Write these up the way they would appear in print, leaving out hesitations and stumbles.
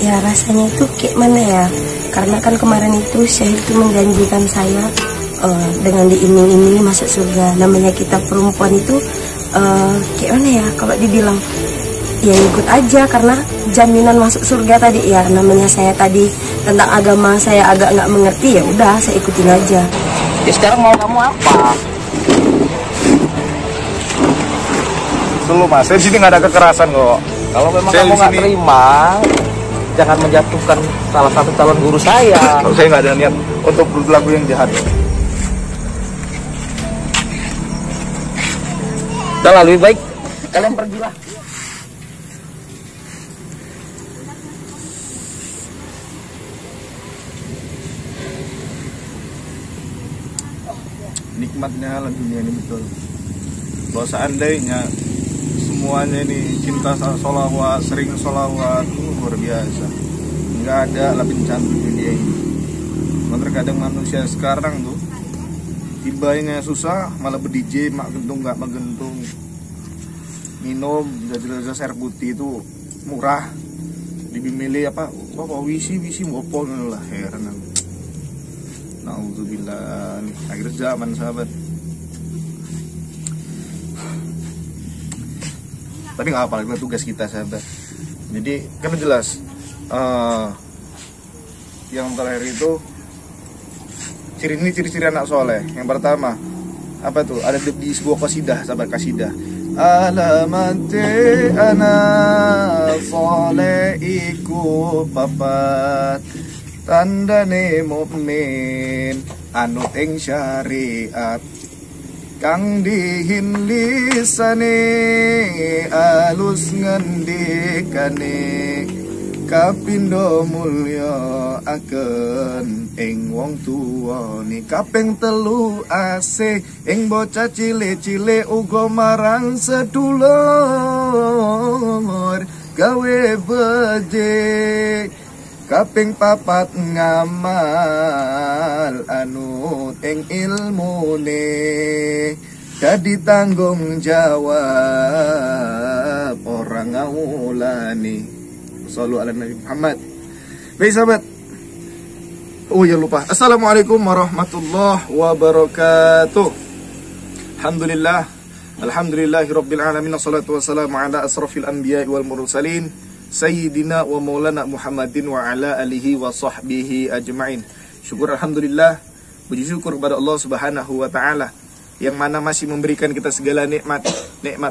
Ya rasanya itu kayak mana ya, karena kan kemarin itu Syekh itu menjanjikan saya dengan diiming-imingi masuk surga. Namanya kita perempuan itu kayak mana ya, kalau dibilang ya ikut aja karena jaminan masuk surga tadi ya. Namanya saya tadi tentang agama saya agak nggak mengerti, ya udah saya ikutin aja. Ya sekarang mau kamu apa? Selalu mas, saya di sini nggak ada kekerasan kok. Kalau memang Saya kamu di nggak sini- terima, jangan menjatuhkan salah satu calon guru saya. Saya nggak ada niat untuk berlaku yang jahat. Udah lah, lebih baik kalian pergilah. Nikmatnya alam dunia ini betul. Kalau seandainya semuanya ini cinta sholawat, sering sholawat, luar biasa. Nggak ada lah bencana di dunia ini. Karena terkadang manusia sekarang tuh tibanya susah, malah ber-DJ, mak gentung nggak magentung. Minum jelas-jelas air putih itu murah, dibimili apa? Wah, wisi ngopo lah, heran aku. Nauzubillah, akhir zaman sahabat. Tapi nggak apa, itu tugas kita sahabat. Jadi kan jelas yang terakhir itu ciri-ciri anak soleh. Yang pertama apa tuh? Ada di sebuah qasidah, sahabat, qasidah. Alamate ana soleh iku papat, tandane mukmin anut ing syariat, kang dihin lisane alus ngendikane, kapindo mulya aken ing wong tuwane, kaping telu asih ing bocah cilik-cilik uga marang sedulur gawe beje, kaping papat ngamal anut ing ilmune, dadi tanggung jawab orang ngawulani. Shallu ala Nabi Muhammad. Baik sahabat. Oh ya lupa. Assalamualaikum warahmatullahi wabarakatuh. Alhamdulillahirabbil alamin, wassalatu wassalamu ala asrafil anbiya'i wal mursalin sayyidina wa maulana Muhammadin wa ala alihi wa sahbihi ajma'in. Syukur alhamdulillah, puji syukur kepada Allah Subhanahu wa taala yang mana masih memberikan kita segala nikmat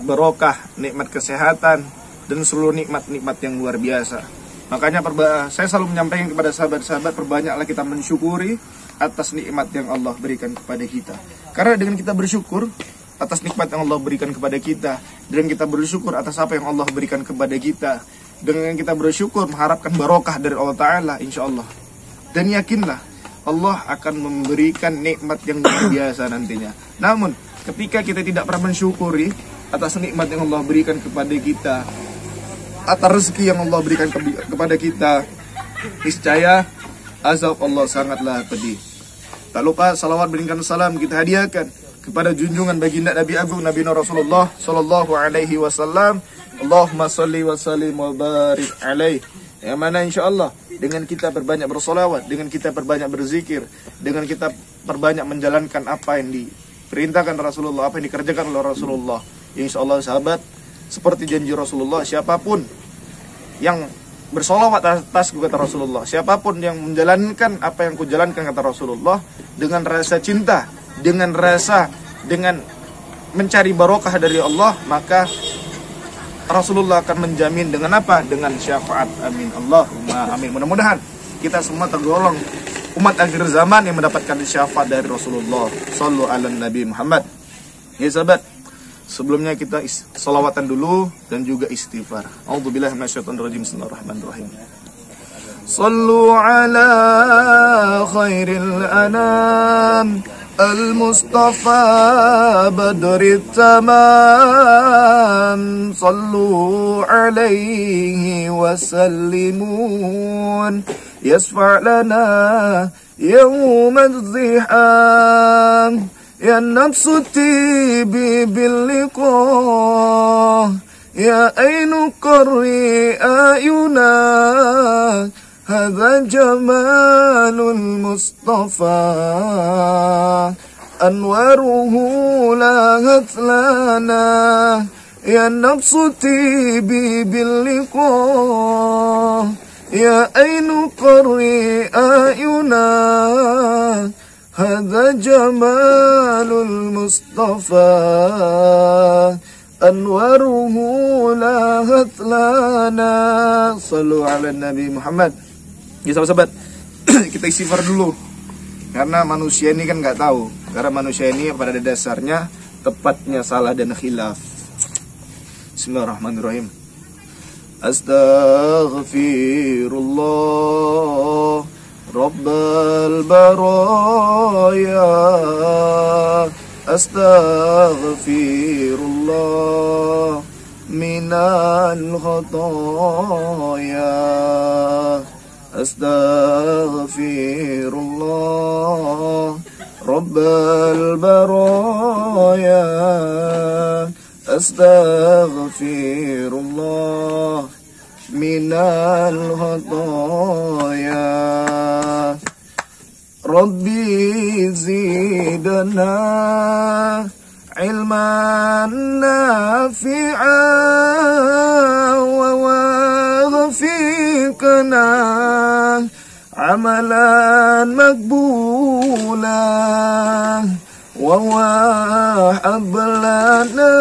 barokah, nikmat kesehatan, dan seluruh nikmat-nikmat yang luar biasa. Makanya saya selalu menyampaikan kepada sahabat-sahabat, perbanyaklah kita mensyukuri atas nikmat yang Allah berikan kepada kita. Karena dengan kita bersyukur atas nikmat yang Allah berikan kepada kita, dan kita bersyukur atas apa yang Allah berikan kepada kita, dengan kita bersyukur mengharapkan barokah dari Allah Ta'ala, insya Allah. Dan yakinlah Allah akan memberikan nikmat yang luar biasa nantinya. Namun ketika kita tidak pernah mensyukuri atas nikmat yang Allah berikan kepada kita, atas rezeki yang Allah berikan kepada kita, niscaya azab Allah sangatlah pedih. Tak lupa salawat berikan salam kita hadiahkan kepada junjungan baginda Nabi Agung Nabi Rasulullah Sallallahu Alaihi Wasallam. Allahumma salli wa sallim wa barik alaih. Yang mana insya Allah dengan kita berbanyak bersolawat, dengan kita berbanyak berzikir, dengan kita berbanyak menjalankan apa yang diperintahkan Rasulullah, apa yang dikerjakan oleh Rasulullah, insya Allah sahabat, seperti janji Rasulullah, siapapun yang bersolawat atas kata Rasulullah, siapapun yang menjalankan apa yang kujalankan kata Rasulullah, dengan rasa cinta, dengan mencari barokah dari Allah, maka Rasulullah akan menjamin dengan apa? Dengan syafaat. Amin. Allahumma amin. Mudah-mudahan kita semua tergolong umat akhir zaman yang mendapatkan syafaat dari Rasulullah. Shallu ala Nabi Muhammad. Ya sahabat, sebelumnya kita salawatan dulu dan juga istighfar. A'udzubillahi minasyaitonirrajim. Bismillahirrahmanirrahim. Sallu ala khairil anam al-Mustafa badrit tamam, sallu alaihi wa sallimun yasfa' lana yawm az-ziham, ya nafsu tibi bil liqa, يا أين قري أعينا هذا جمال المصطفى أنواره لاهت لنا يا النفس طيبي باللقاء يا أين قري أعينا هذا جمال المصطفى أنواره لاهت لنا صلوا على Nabi Muhammad. Ya sahabat-sahabat, kita istighfar dulu. Karena manusia ini kan nggak tahu. Karena manusia ini pada dasarnya tepatnya salah dan khilaf. Bismillahirrahmanirrahim. Astaghfirullah Rabbal baraya. Astaghfirullah minal khataya. Astaghfirullah Rabbal baraya. Astaghfirullah minal khataya. Rabbi zidna ilman nafi'an wa waghfiqna amalan makbulan wa wahab lana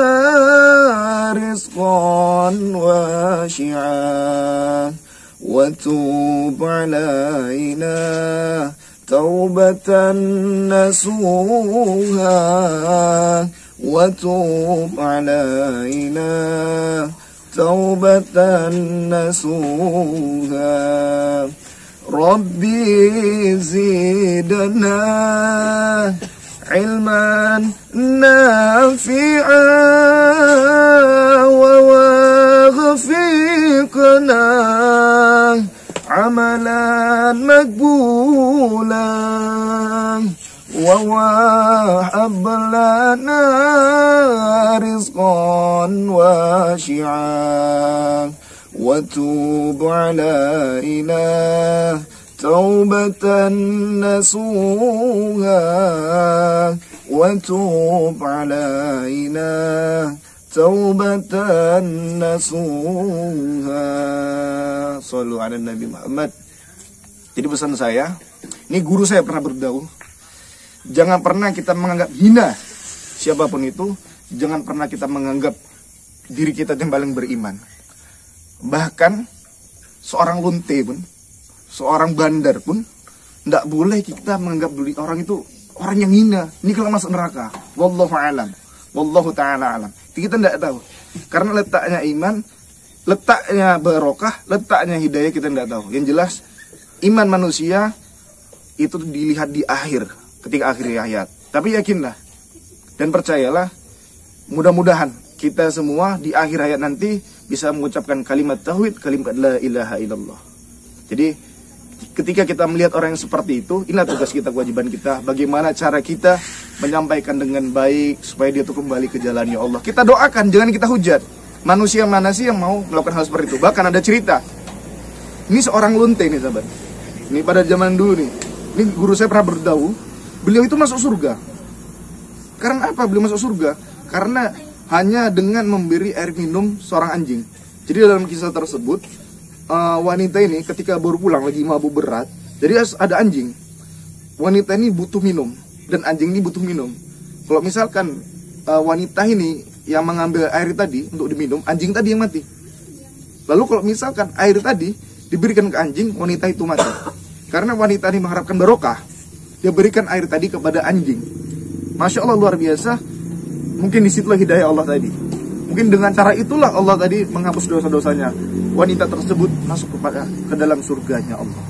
rizqan washi'an wa tub alaina توبة نسوها وتوب علينا توبة نسوها ربي زدنا علما نافعا ووفقنا عملا مقبولا ووهب لنا رزقا واسعا وتوب علينا توبة نسوها وتوب علينا taubatan nasuha. Shallu ala Nabi Muhammad. Jadi pesan saya, ini guru saya pernah berdakwah, jangan pernah kita menganggap hina siapapun itu. Jangan pernah kita menganggap diri kita yang paling beriman. Bahkan seorang lonte pun, seorang bandar pun, tidak boleh kita menganggap orang itu orang yang hina. Ini kalau masuk neraka. Wallahu a'lam. Wallahu ta'ala alam. Kita tidak tahu. Karena letaknya iman, letaknya barokah, letaknya hidayah kita tidak tahu. Yang jelas, iman manusia itu dilihat di akhir, ketika akhir hayat. Tapi yakinlah dan percayalah, mudah-mudahan kita semua di akhir hayat nanti bisa mengucapkan kalimat tauhid, kalimat la ilaha illallah. Jadi ketika kita melihat orang yang seperti itu, inilah tugas kita, kewajiban kita. Bagaimana cara kita menyampaikan dengan baik supaya dia tuh kembali ke jalannya Allah. Kita doakan, jangan kita hujat. Manusia mana sih yang mau melakukan hal seperti itu? Bahkan ada cerita. Ini seorang lonte nih sahabat. Ini pada zaman dulu nih. Ini guru saya pernah berdakwah. Beliau itu masuk surga. Karena apa beliau masuk surga? Karena hanya dengan memberi air minum seorang anjing. Jadi dalam kisah tersebut, wanita ini ketika baru pulang lagi mabuk berat, jadi ada anjing. Wanita ini butuh minum dan anjing ini butuh minum. Kalau misalkan wanita ini yang mengambil air tadi untuk diminum, anjing tadi yang mati. Lalu kalau misalkan air tadi diberikan ke anjing, wanita itu mati. Karena wanita ini mengharapkan barokah, dia berikan air tadi kepada anjing. Masya Allah, luar biasa. Mungkin disitulah hidayah Allah tadi. Mungkin dengan cara itulah Allah tadi menghapus dosa-dosanya. Wanita tersebut masuk ke dalam surganya Allah.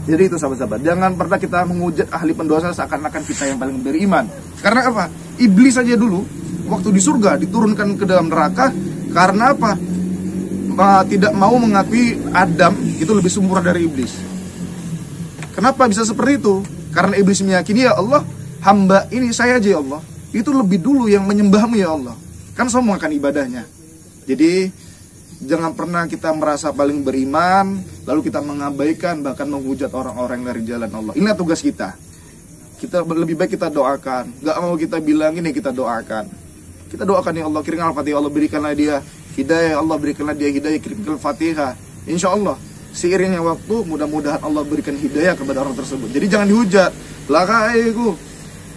Jadi itu sahabat-sahabat, jangan pernah kita menghujat ahli pendosa seakan-akan kita yang paling beriman. Karena apa? Iblis saja dulu waktu di surga diturunkan ke dalam neraka karena apa? Tidak mau mengakui Adam itu lebih sempurna dari iblis. Kenapa bisa seperti itu? Karena iblis meyakini, ya Allah, hamba ini saya aja ya Allah, itu lebih dulu yang menyembahmu ya Allah. Kan sombong akan ibadahnya. Jadi jangan pernah kita merasa paling beriman lalu kita mengabaikan bahkan menghujat orang-orang dari jalan Allah. Inilah tugas kita. Kita lebih baik kita doakan. Gak mau kita bilang ini, kita doakan. Kita doakan ya Allah, kirimkan Al-Fatihah, Allah berikanlah dia hidayah, Allah berikanlah dia hidayah, kirimkan Al-Fatihah. Insya Allah seiringnya waktu mudah-mudahan Allah berikan hidayah kepada orang tersebut. Jadi jangan dihujat. Lah kae iku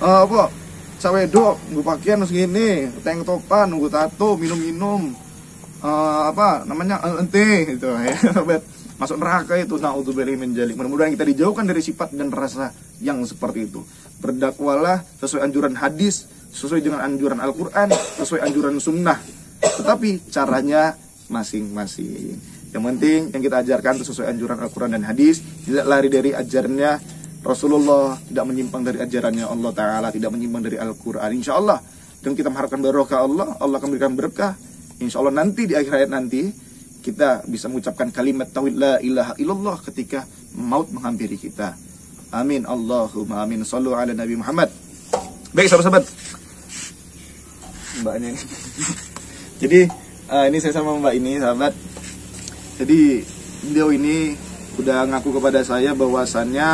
apa cawedo nggo pakaian segini, tank topan, nggo tato, minum-minum apa namanya ente itu ya. Masuk neraka itu, naudzubillahi min dzalik. Mudah-mudahan kita dijauhkan dari sifat dan rasa yang seperti itu. Berdakwalah sesuai anjuran hadis, sesuai dengan anjuran Al-Quran, sesuai anjuran sunnah. Tetapi caranya masing-masing. Yang penting yang kita ajarkan itu sesuai anjuran Al-Quran dan hadis, tidak lari dari ajarannya Rasulullah, tidak menyimpang dari ajarannya Allah Ta'ala, tidak menyimpang dari Al-Quran. Insya Allah. Dan kita mengharapkan barokah Allah, Allah akan memberikan berkah. Insya Allah nanti di akhir hayat nanti kita bisa mengucapkan kalimat tauhid la ilaha illallah ketika maut menghampiri kita. Amin Allahumma amin. Shallu ala Nabi Muhammad. Baik sahabat-sahabat, mbaknya ini. Jadi ini saya sama mbak ini sahabat. Jadi beliau ini udah ngaku kepada saya bahwasannya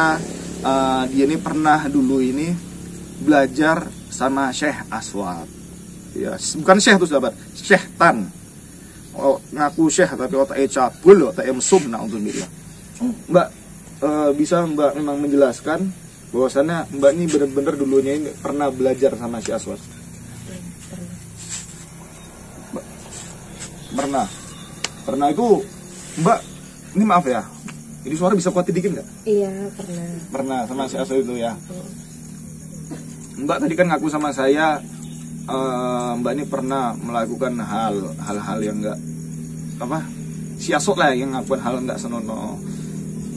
dia ini pernah dulu ini belajar sama Syekh Aswad. Ya, bukan Syekh itu sahabat, Syekh Tan. Oh, ngaku Syekh tapi otaknya cabul, otaknya mesum, na'udzubillah. Mbak bisa mbak memang menjelaskan bahwasannya mbak ini benar-benar dulunya ini pernah belajar sama Syekh Aswad? Pernah itu mbak, ini maaf ya, ini suara bisa kuat dikit nggak? Iya, Pernah sama Syekh Aswad itu ya. Mbak tadi kan ngaku sama saya, mbak ini pernah melakukan hal-hal yang enggak apa siasok lah, yang ngakuin hal enggak senonoh.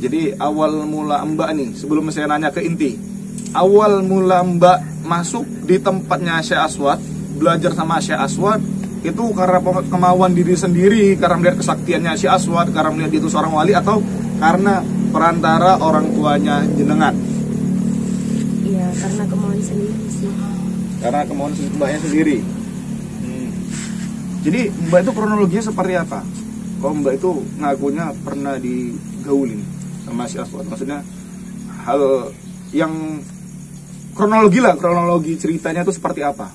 Jadi awal mula mbak nih, sebelum saya nanya ke inti, awal mula mbak masuk di tempatnya Syekh Aswad, belajar sama Syekh Aswad itu karena kemauan diri sendiri, karena melihat kesaktiannya Syekh Aswad, karena melihat dia itu seorang wali, atau karena perantara orang tuanya jenengan? Iya, karena kemauan sendiri sih. Karena kemauan mbaknya sendiri. Jadi mbak itu kronologinya seperti apa? Kalau mbak itu ngakunya pernah digaulin sama si Aswad, maksudnya hal yang kronologi ceritanya itu seperti apa?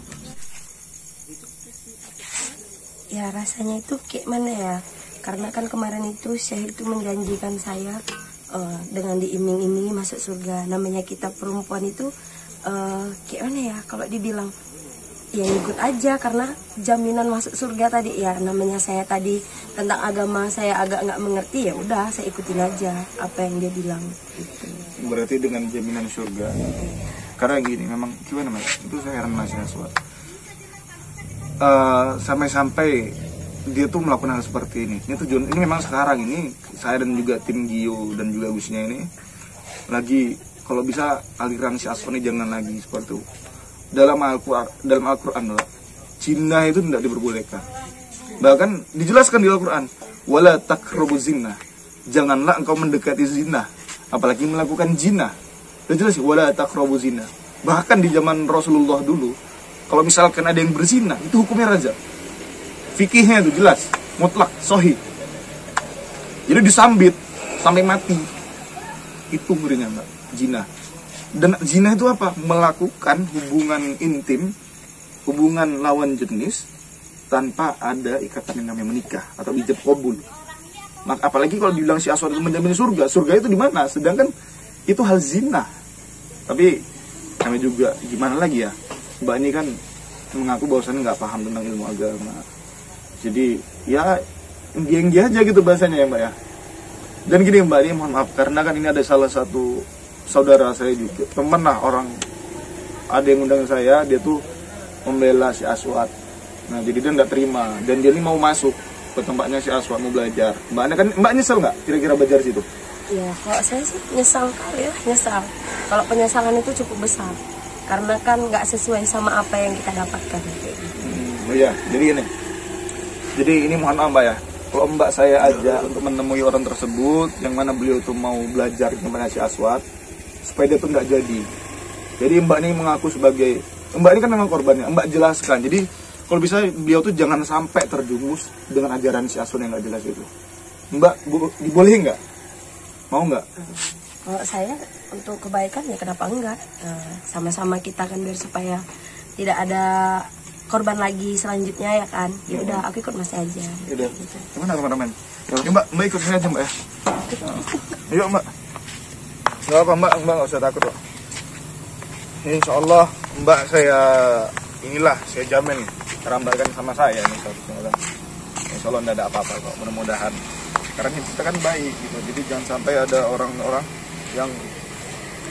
Ya rasanya itu kayak mana ya? Karena kan kemarin itu Syekh itu menjanjikan saya dengan diiming-imingi masuk surga. Namanya kita perempuan itu kayak mana ya, kalau dibilang ya ikut aja karena jaminan masuk surga tadi ya. Namanya saya tadi tentang agama saya agak nggak mengerti, ya udah saya ikutin aja apa yang dia bilang gitu. Berarti dengan jaminan surga. Karena gini, memang gimana mas, itu saya heran mas Aswad, sampai-sampai dia tuh melakukan hal seperti ini. Ini tujuan, ini memang sekarang ini saya dan juga tim Gio dan juga Gusnya ini lagi, kalau bisa aliran si Aswad ini jangan lagi seperti itu. Dalam Al-Quran zina itu tidak diperbolehkan. Bahkan dijelaskan di Al-Quran, wala taqrabu zina, janganlah engkau mendekati zina, apalagi melakukan zina. Sudah jelas, wala taqrabu zina. Bahkan di zaman Rasulullah dulu, kalau misalkan ada yang berzina, itu hukumnya rajam. Fikihnya itu jelas, mutlak, sahih. Jadi disambit sampai mati. Itu ngerinya mbak, zina. Dan zina itu apa? Melakukan hubungan intim, hubungan lawan jenis tanpa ada ikatan yang namanya menikah atau ijab qabul. Maka apalagi kalau dibilang si Aswad itu menjamin surga, surga itu di mana? Sedangkan itu hal zina. Tapi kami juga gimana lagi ya? Mbak ini kan mengaku bahwasannya nggak paham tentang ilmu agama. Jadi ya genggi aja gitu bahasanya ya mbak ya. Dan gini mbak, ini mohon maaf karena kan ini ada salah satu saudara saya juga, temen lah, orang ada yang undang saya, dia tuh membela si Aswad. Nah jadi dia nggak terima dan dia ini mau masuk ke tempatnya si Aswad mau belajar. Mbak nyesel nggak kira-kira belajar situ? Ya kalau saya sih nyesal kali ya, nyesal. Kalau penyesalan itu cukup besar karena kan nggak sesuai sama apa yang kita dapatkan. Oh iya, jadi ini mohon maaf mbak ya, kalau mbak saya aja untuk menemui orang tersebut yang mana beliau tuh mau belajar di tempatnya si Aswad, supaya dia tuh nggak jadi. Jadi mbak ini mengaku sebagai, mbak ini kan memang korbannya, mbak jelaskan. Jadi kalau bisa beliau tuh jangan sampai terjumus dengan ajaran si Aswan yang nggak jelas itu. Mbak, dibolehin nggak? Mau nggak? Kalau saya untuk kebaikan ya kenapa enggak? Sama-sama kita kan biar supaya tidak ada korban lagi selanjutnya ya kan. Ya udah aku ikut Mas aja. Ya udah. Gitu. Gimana teman-teman? Ya Mbak ikut sini aja Mbak ya. Ayo Mbak. Nggak apa Mbak nggak usah takut kok. Insya Allah Mbak saya jamin karena Mbak kan sama saya ini seharusnya. Insya Allah nggak ada apa-apa kok, mudah-mudahan. Karena kita kan baik gitu, jadi jangan sampai ada orang-orang yang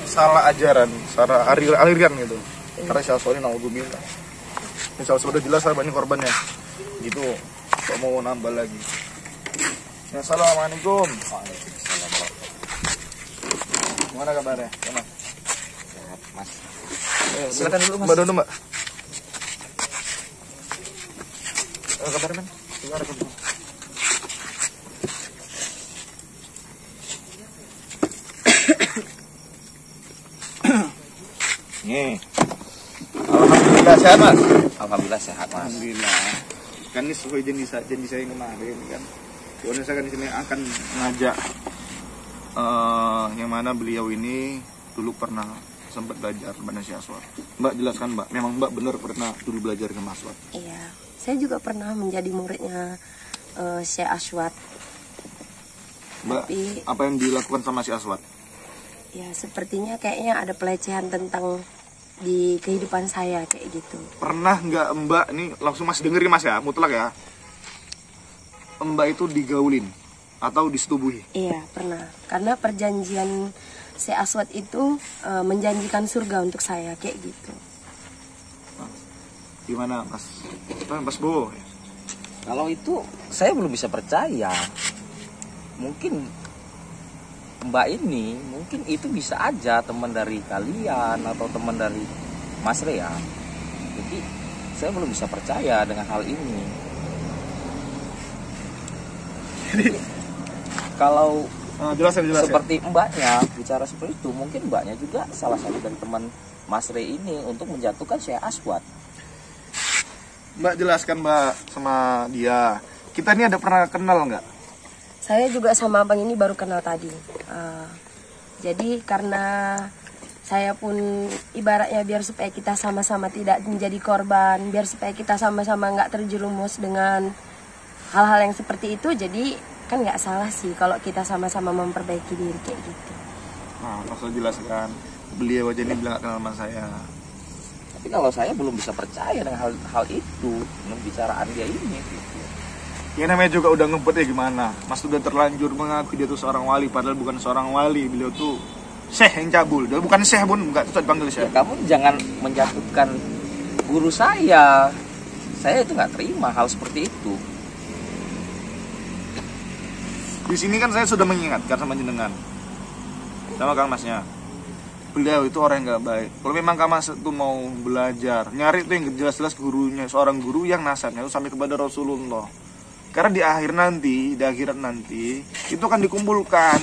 salah ajaran, salah aliran gitu. Karena syaitan naudzubillah. Insya Allah sudah jelas banyak korbannya. Gitu, kok mau nambah lagi. Ya, assalamualaikum. Waalaikumsalam. Gimana kabarnya? Mas. Sehat, Mas. Silakan dulu Mas. Mbak dulu Mbak. Kabar men? Gimana kabar? Nih. Alhamdulillah sehat Mas. Alhamdulillah sehat, Mas. Alhamdulillah. Kan ini sesuai janji saya yang kemarin kan. Soalnya saya kan di sini akan ngajak yang mana beliau ini dulu pernah sempat belajar dengan Syekh Aswad. Mbak jelaskan Mbak, memang Mbak benar pernah dulu belajar dengan Mas Aswad? Iya, saya juga pernah menjadi muridnya Syekh Aswad. Mbak, Tapi, apa yang dilakukan sama Syekh Aswad? ya sepertinya kayaknya ada pelecehan tentang di kehidupan saya kayak gitu. Pernah nggak Mbak, ini langsung Mas dengerin Mas ya, mutlak ya, Mbak itu digaulin atau disetubuhi? Iya, pernah. Karena perjanjian Syekh Aswad itu menjanjikan surga untuk saya kayak gitu. Nah, gimana Mas Bowo? Kalau itu saya belum bisa percaya. Mungkin Mbak ini, mungkin itu bisa aja teman dari kalian atau teman dari Mas Rea. Jadi saya belum bisa percaya dengan hal ini. Jadi, kalau Jelas seperti Mbaknya bicara seperti itu, mungkin Mbaknya juga salah satu dari teman Mas Rea ini untuk menjatuhkan Syekh Aswad. Mbak jelaskan Mbak sama dia. Kita ini ada pernah kenal nggak? Saya juga sama abang ini baru kenal tadi. Jadi karena saya pun ibaratnya biar supaya kita sama-sama tidak menjadi korban, biar supaya kita sama-sama nggak terjerumus dengan hal-hal yang seperti itu, jadi kan nggak salah sih kalau kita sama-sama memperbaiki diri kayak gitu. Nah, maksud jelaskan. Beliau aja ini bilang nggak kenal sama saya. Tapi kalau saya belum bisa percaya dengan hal itu, pembicaraan dia ini. Gitu. Ya namanya juga udah ngebet ya gimana. Mas sudah terlanjur mengaku dia tuh seorang wali, padahal bukan seorang wali. Beliau tuh syekh yang cabul. Dia bukan syekh pun, nggak bisa dipanggil syekh. Ya, kamu jangan menjatuhkan guru saya. Saya itu nggak terima hal seperti itu. Di sini kan saya sudah mengingatkan sama jenengan, sama Kang Masnya. Beliau itu orang yang nggak baik. Kalau memang Kang Mas itu mau belajar, nyari itu yang jelas-jelas gurunya, seorang guru yang nasabnya itu sampai kepada Rasulullah. Karena di akhirat nanti itu kan dikumpulkan.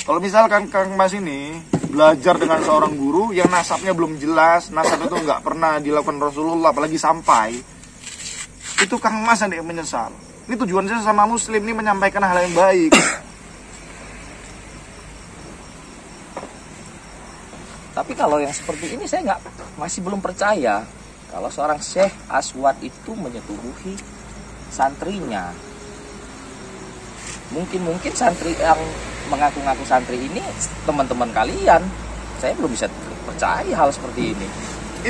Kalau misalkan Kang Mas ini belajar dengan seorang guru yang nasabnya belum jelas, nasabnya itu nggak pernah dilakukan Rasulullah, apalagi sampai, itu Kang Mas yang menyesal. Ini tujuan saya sama Muslim ini menyampaikan hal yang baik. Tapi kalau yang seperti ini saya masih belum percaya kalau seorang Syekh Aswad itu menyetubuhi santrinya. Mungkin santri yang mengaku-ngaku santri ini teman-teman kalian. Saya belum bisa percaya hal seperti ini.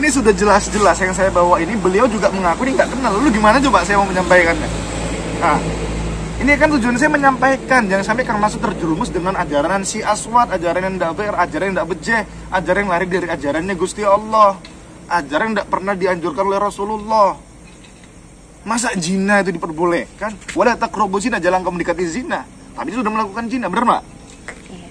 Ini sudah jelas-jelas yang saya bawa ini, beliau juga mengaku dia nggak kenal. Lalu gimana coba saya mau menyampaikannya? Nah, ini kan tujuan saya menyampaikan, jangan sampai Kang Mas terjerumus dengan ajaran si Aswad, ajaran yang tidak benar, ajaran yang tidak bejeh, ajaran yang lari dari ajarannya Gusti Allah, ajaran yang tidak pernah dianjurkan oleh Rasulullah. Masa zina itu diperbolehkan? Wala taqrabu zina, jangan kamu mendekati zina. Tapi itu sudah melakukan zina, benar Mbak? Iya.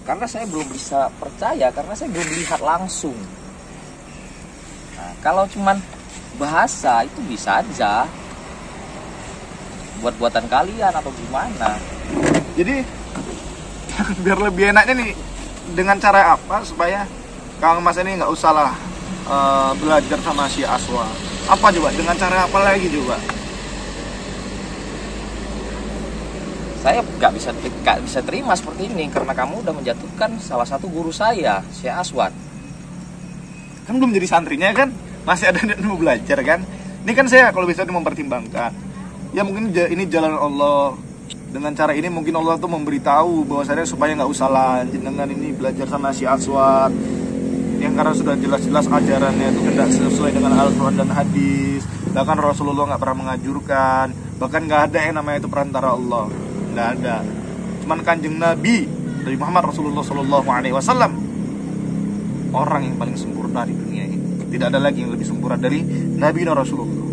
Karena saya belum bisa percaya, karena saya belum lihat langsung. Nah, kalau cuman bahasa itu bisa aja buat-buatan kalian atau gimana. Jadi biar lebih enaknya nih, dengan cara apa supaya Kang Mas ini nggak usah lah belajar sama si Aswa. Apa coba? Dengan cara apa lagi coba? Saya nggak bisa terima seperti ini karena kamu udah menjatuhkan salah satu guru saya, Syekh Aswad. Kan belum jadi santrinya kan, masih ada niat mau belajar kan. Ini kan saya kalau bisa mempertimbangkan, ya mungkin ini jalan Allah. Dengan cara ini mungkin Allah tuh memberitahu bahwasanya supaya nggak usah lanjut dengan ini belajar sama si Aswad, yang karena sudah jelas-jelas ajarannya itu tidak sesuai dengan Al-Quran dan hadis. Bahkan Rasulullah nggak pernah mengajurkan, bahkan nggak ada yang namanya itu perantara Allah, nggak ada. Cuman kanjeng Nabi Muhammad Rasulullah SAW, orang yang paling sempurna di dunia ini. Tidak ada lagi yang lebih sempurna dari Nabi Rasulullah.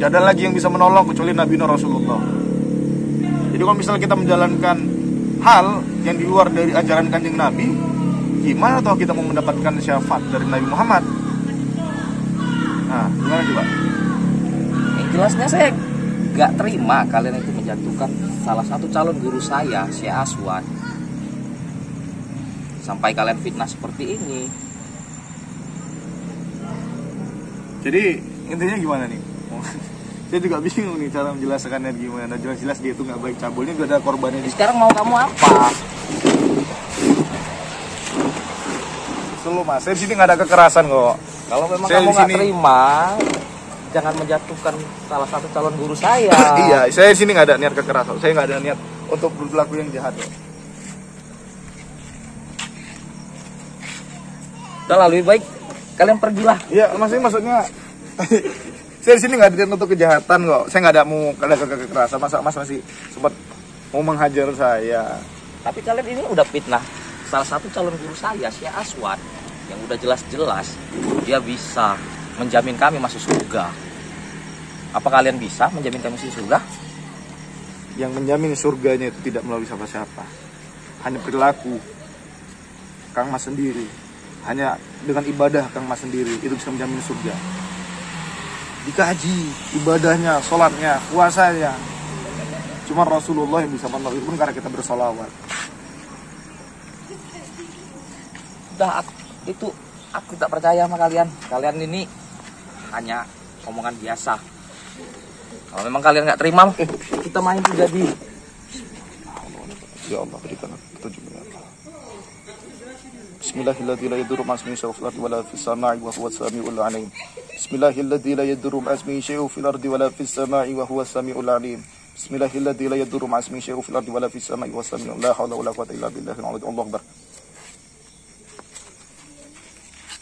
Tidak ada lagi yang bisa menolong kecuali Nabi Rasulullah. Jadi kalau misalnya kita menjalankan hal yang di luar dari ajaran kanjeng Nabi, gimana toh kita mau mendapatkan syafaat dari Nabi Muhammad? Nah, gimana coba? Yang jelasnya saya gak terima kalian itu menjatuhkan salah satu calon guru saya, Syekh Aswad. Sampai kalian fitnah seperti ini. Jadi intinya gimana nih? Saya juga bingung nih cara menjelaskannya gimana. Jelas-jelas dia itu nggak baik cabulnya, gak ada korbannya di. Sekarang mau kamu apa? Selalu mas, saya di sini nggak ada kekerasan kok. Kalau memang Saya kamu di nggak sini- terima, jangan menjatuhkan salah satu calon guru saya. Iya, saya di sini nggak ada niat kekerasan. Saya nggak ada niat untuk berlaku yang jahat. Udah lah, lebih baik kalian pergilah. Iya, maksudnya saya di sini nggak ada niat untuk kejahatan kok. Saya nggak ada mau ada kekerasan. Masa mas masih sempat mau menghajar saya. Tapi kalian ini udah fitnah salah satu calon guru saya, Syekh Aswad, yang udah jelas-jelas dia bisa menjamin kami masuk surga. Apa kalian bisa menjamin kami masuk surga? Yang menjamin surganya itu tidak melalui siapa-siapa, hanya perilaku Kang Mas sendiri. Hanya dengan ibadah Kang Mas sendiri itu bisa menjamin surga. Dikaji ibadahnya, sholatnya, puasanya, cuma Rasulullah yang bisa menolong, itu pun karena kita bersolawat. Udah, aku tak percaya sama kalian. Kalian ini hanya omongan biasa. Kalau memang kalian nggak terima, kita main juga di. Ya Allah, berikan petunjuk ya Allah. Bismillahirrahmanirrahim. La yadurru ma'asmihi syai'un fil ardi wala fis sama'i wa huwas samiul 'alim. Bismillahirrahmanirrahim. La yadurru ma'asmihi syai'un fil ardi wala fis sama'i wa huwas samiul 'alim. Bismillahirrahmanirrahim. La yadurru ma'asmihi syai'un fil ardi wala fis sama'i wa huwas samiul 'alim. La haula wala quwwata illa billahil 'aliyyil 'azim. Allahu akbar.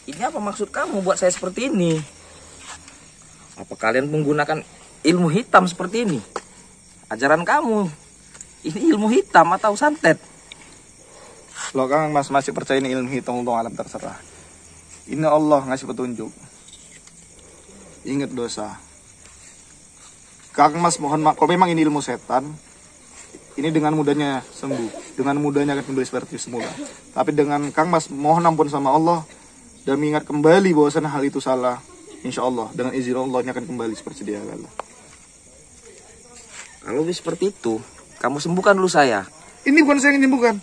Ini apa maksud kamu buat saya seperti ini? Apa kalian menggunakan ilmu hitam seperti ini? Ajaran kamu ini ilmu hitam atau santet? Lo Kang Mas masih percaya ini ilmu hitam untuk alam terserah. Ini Allah ngasih petunjuk. Ingat dosa. Kang Mas mohon maaf, kalau memang ini ilmu setan, ini dengan mudahnya sembuh, dengan mudahnya akan kembali seperti semula. Tapi dengan Kang Mas mohon ampun sama Allah dan mengingat kembali bahwasanya hal itu salah, insya Allah dengan izin Allah ini akan kembali seperti dia kala. Kalau seperti itu, kamu sembuhkan dulu saya. Ini bukan saya yang menyembuhkan.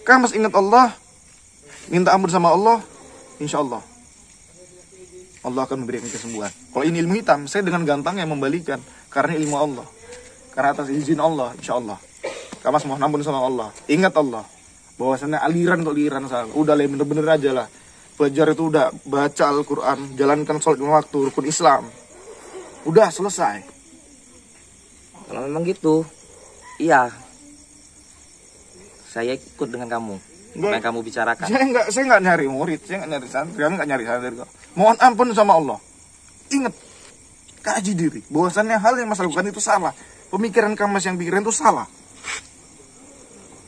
Kang Mas ingat Allah, minta ampun sama Allah, insya Allah Allah akan memberikan kesembuhan. Kalau ini ilmu hitam, saya dengan gampangnya membalikan karena ilmu Allah, karena atas izin Allah, insya Allah. Kang Mas mohon ampun sama Allah. Ingat Allah, bahwasannya aliran salah. Udah lah, bener-bener aja lah. Belajar itu udah, baca Al-Quran, jalankan sholat lima waktu, rukun Islam. Udah selesai. Kalau memang gitu, iya, saya ikut dengan kamu. Apa yang kamu bicarakan? Saya nggak nyari murid, saya nggak nyari santri, nggak nyari santri. Mohon ampun sama Allah. Ingat, kaji diri. Bahwasannya hal yang Mas lakukan itu salah. Pemikiran Kang Mas yang pikiran itu salah.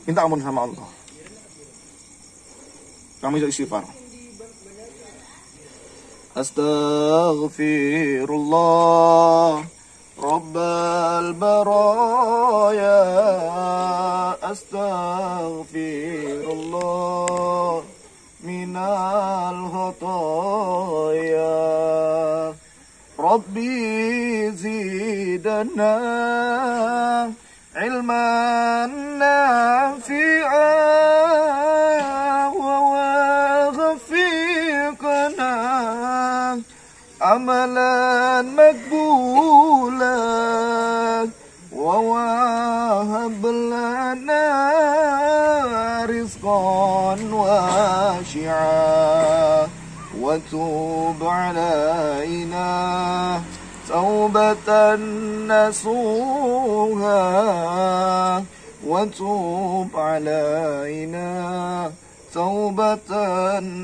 Minta ampun sama Allah. Kami bisa istighfar. Astaghfirullah Rabbal baraya. Astaghfirullah minal khataya. Rabbi zidana ilman nafi'a wa عملا مقبولا ووهب لنا رزقا واسعا وتوب علينا توبة نصوحا وتوب علينا توبة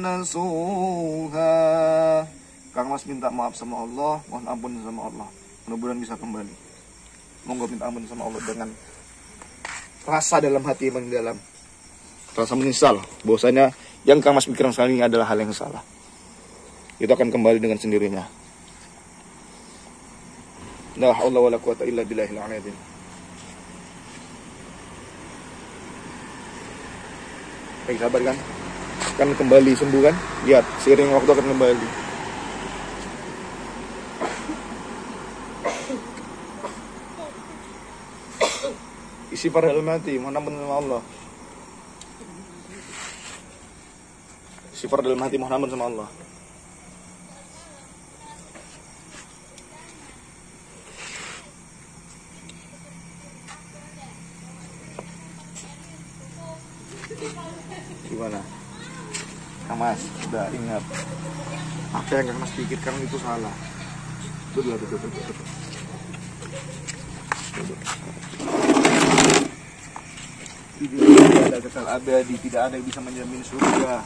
نصوحا. Kang Mas minta maaf sama Allah, mohon ampun sama Allah. Mudah-mudahan bisa kembali. Monggo minta ampun sama Allah dengan rasa dalam hati yang dalam. Rasa menyesal bahwasanya yang Kang Mas pikirkan sekali ini adalah hal yang salah. Itu akan kembali dengan sendirinya. La haula wala quwata illa billahil azim. Baik, sabar kan? Akan kembali sembuh kan? Lihat, seiring waktu akan kembali. Istighfar dalam hati, mohon ampun sama Allah. Istighfar dalam hati, mohon ampun sama Allah. Gimana? Kang Mas, udah ingat apa yang Kang Mas pikirkan itu salah. Betul. Tidak ada kekal abadi, tidak ada yang bisa menjamin surga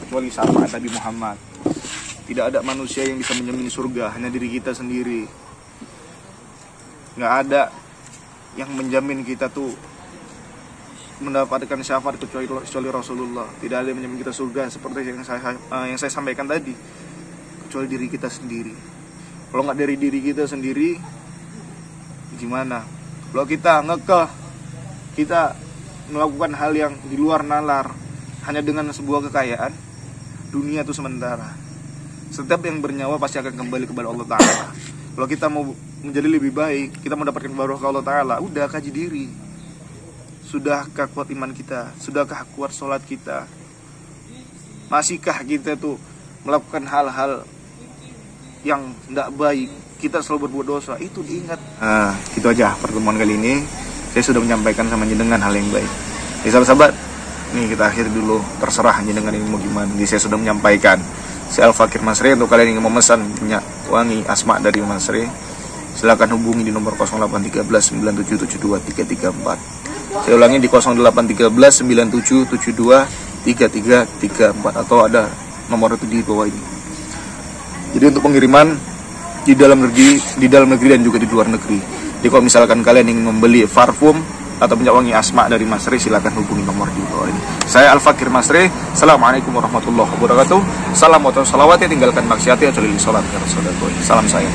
kecuali syafaat Nabi Muhammad. Tidak ada manusia yang bisa menjamin surga, hanya diri kita sendiri. Nggak ada yang menjamin kita tuh mendapatkan syafaat kecuali Rasulullah. Tidak ada yang menjamin kita surga seperti yang saya sampaikan tadi, kecuali diri kita sendiri. Kalau nggak dari diri kita sendiri, gimana? Kalau kita ngekeh, kita melakukan hal yang di luar nalar hanya dengan sebuah kekayaan, dunia itu sementara. Setiap yang bernyawa pasti akan kembali kepada Allah Ta'ala. Kalau kita mau menjadi lebih baik, kita mau mendapatkan barokah Allah Ta'ala, udah kaji diri. Sudahkah kuat iman kita? Sudahkah kuat sholat kita? Masihkah kita tuh melakukan hal-hal yang tidak baik? Kita selalu berbuat dosa, itu diingat. Nah, gitu aja pertemuan kali ini. Saya sudah menyampaikan sama jenengan hal yang baik. Jadi sahabat-sahabat, nih kita akhiri dulu. Terserah jenengan ini mau gimana. Jadi saya sudah menyampaikan. Saya Al-Fakir Masri. Untuk kalian yang mau memesan minyak wangi asma dari Masri, silakan hubungi di nomor 0813 9772 334. Saya ulangi di 0813 9772 3334, atau ada nomor itu di bawah ini. Jadi untuk pengiriman di dalam negeri dan juga di luar negeri. Jadi kalau misalkan kalian ingin membeli parfum atau minyak wangi asma dari Masri, silakan hubungi nomor di bawah ini. Saya Al-Fakir Masri. Assalamualaikum warahmatullahi wabarakatuh. Salam wa salawat, tinggalkan maksiat, ya jalil salat. Salam saya.